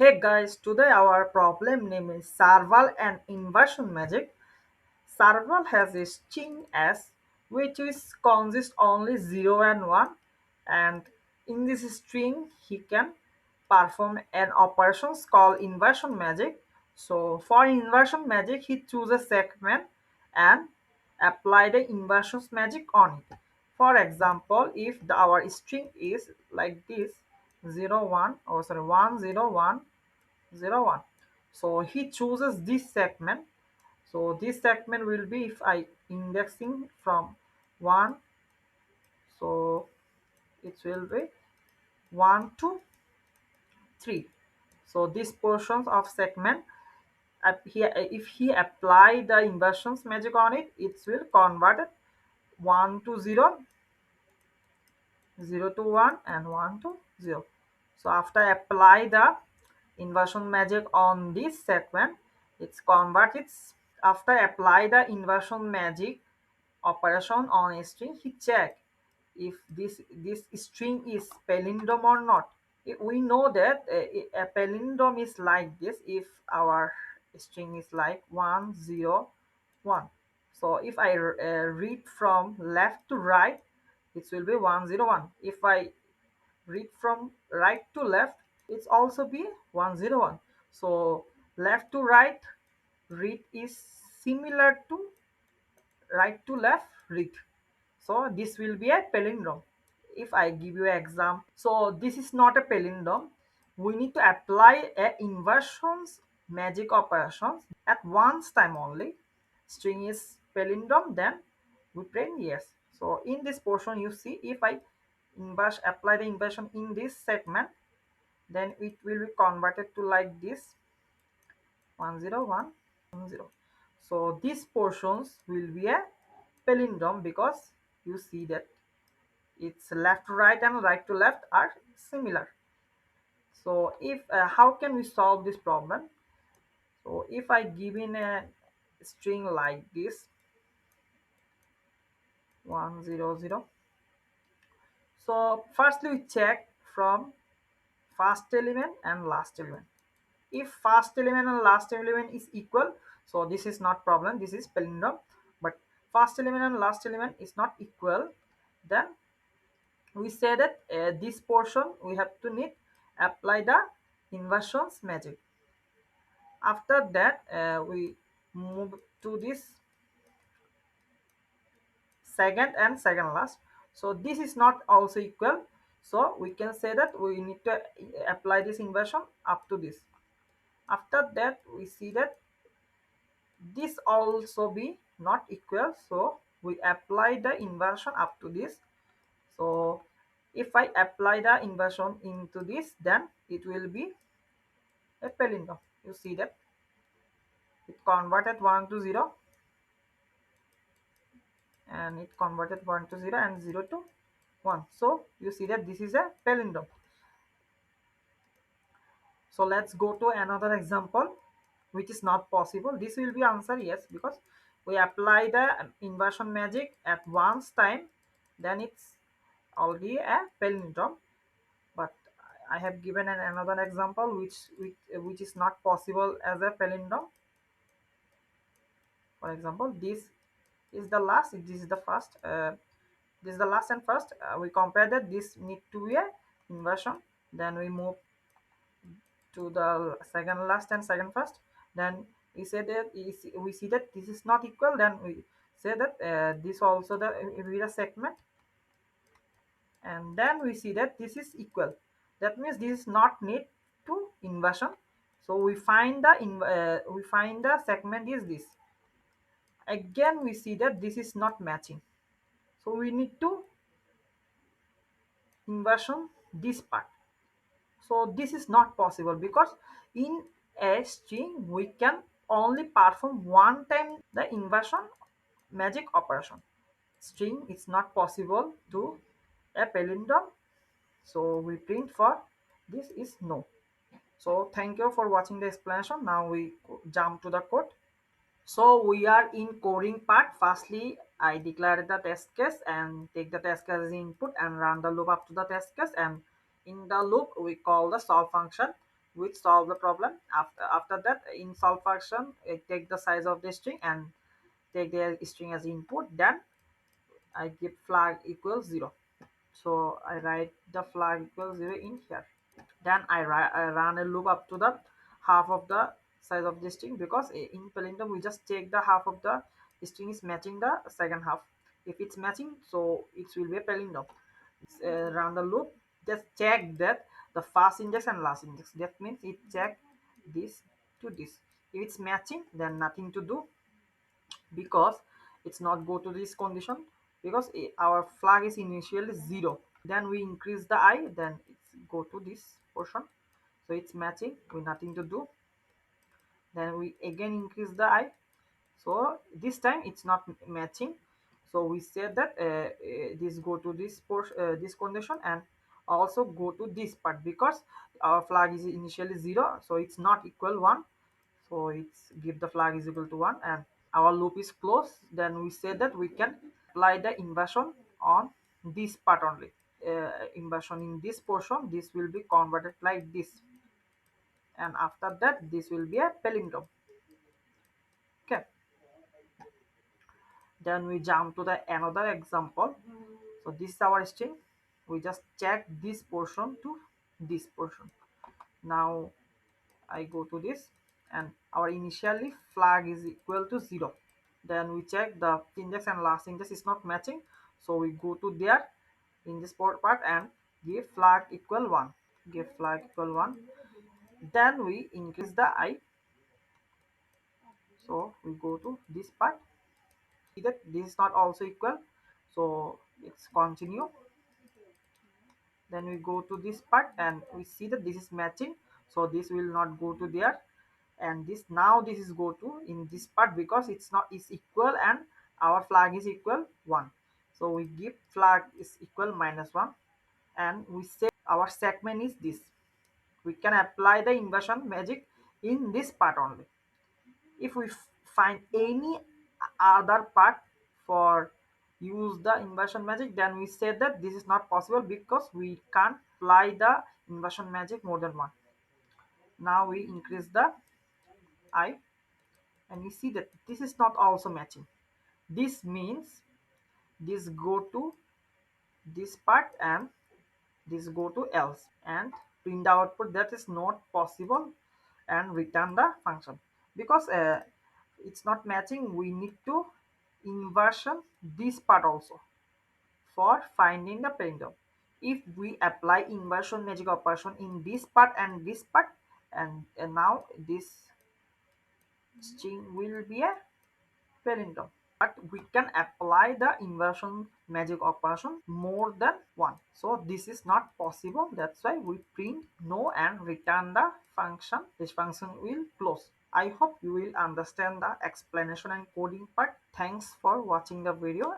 Hey guys, today our problem name is Serval and Inversion Magic. Serval has a string S which is consists only 0 and 1, and in this string he can perform an operations called inversion magic. So for inversion magic he chooses segment and apply the inversion magic on it. For example, if our string is like this 0 1, oh sorry, 1 0 1 0 1, so he chooses this segment. So this segment will be, if I indexing from 1, so it will be 1 to 3. So these portions of segment, here if he apply the inversions magic on it, it will convert it 1 to 0, 0 to 1, and 1 to 0. So after apply the inversion magic on this segment, it's converted. After apply the inversion magic operation on a string, he check if this string is palindrome or not. We know that a palindrome is like this if our string is like 1 0 1. So if I read from left to right, it will be 1 0 1. If I read from right to left, it's also be 1 0 1. So left to right read is similar to right to left read. So this will be a palindrome. If I give you an example, so this is not a palindrome. We need to apply a inversions magic operations at once time only. String is palindrome, then we print yes. So in this portion you see, if I apply the inversion in this segment, then it will be converted to like this 1 0 1 1 0. So these portions will be a palindrome because you see that it's left to right and right to left are similar. So if how can we solve this problem? So if I give in a string like this 1 0 0, so firstly we check from first element and last element. If first element and last element is equal, so this is not problem, this is palindrome. But first element and last element is not equal, then we say that this portion we have to need apply the inversions magic. After that we move to this second and second last. So this is not also equal, so we can say that we need to apply this inversion up to this. After that we see that this also be not equal, so we apply the inversion up to this. So if I apply the inversion into this, then it will be a palindrome. You see that it converted 1 to 0, and it converted 1 to 0 and 0 to 1. So you see that this is a palindrome. So let's go to another example which is not possible. This will be answer yes, because we apply the inversion magic at once time, then it's already a palindrome. But I have given another example which is not possible as a palindrome. For example, this is the last, this is the first, this is the last and first. We compare that this need to be a inversion, then we move to the second last and second first. Then we say that we see that this is not equal, then we say that this also the with a segment, and then we see that this is equal. That means this is not need to inversion. So we find the we find the segment is this. Again we see that this is not matching, so we need to inversion this part. So this is not possible because in a string we can only perform one time the inversion magic operation. String is not possible to a palindrome, so we print for this is no. So thank you for watching the explanation. Now we jump to the code. So we are in coding part. Firstly, I declare the test case and take the test case as input and run the loop up to the test case, and in the loop we call the solve function. which solve the problem. After that, in solve function, take the size of the string and take the string as input. Then I give flag equals 0. So I write the flag equals 0 in here. Then I run a loop up to the half of the size of the string, because in palindrome we just check the half of the string is matching the second half. If it's matching, so it will be a palindrome. Run the loop, just check that the first index and last index, that means it check this to this. If it's matching, then nothing to do, because it's not go to this condition, because our flag is initially 0. Then we increase the I, then it's go to this portion, so it's matching, we nothing to do. Then we again increase the I, so this time it's not matching, so we said that this go to this portion, this condition, and also go to this part, because our flag is initially 0, so it's not equal 1, so it's give the flag is equal to 1, and our loop is closed. Then we say that we can apply the inversion on this part only. Inversion in this portion, this will be converted like this, and after that this will be a palindrome. Okay, then we jump to the another example. So this is our string, we just check this portion to this portion. Now I go to this, and our initially flag is equal to 0. Then we check the index and last index is not matching, so we go to there in this part and give flag equal 1. Give flag equal 1. Then we increase the I, so we go to this part, see that this is not also equal, so it's continue. Then we go to this part and we see that this is matching, so this will not go to there, and this now this is go to in this part, because it's not is equal and our flag is equal 1, so we give flag is equal -1, and we say our segment is this. We can apply the inversion magic in this part only. If we find any other part for use the inversion magic, then we say that this is not possible, because we can't apply the inversion magic more than one. Now we increase the I, and we see that this is not also matching. This means this go to this part and this go to else, and print the output that is not possible, and return the function, because it's not matching. We need to inversion this part also for finding the palindrome. If we apply inversion magic operation in this part and this part, and now this string will be a palindrome. But we can apply the inversion magic operation more than one, so this is not possible. That's why we print no and return the function. This function will close. I hope you will understand the explanation and coding part. Thanks for watching the video.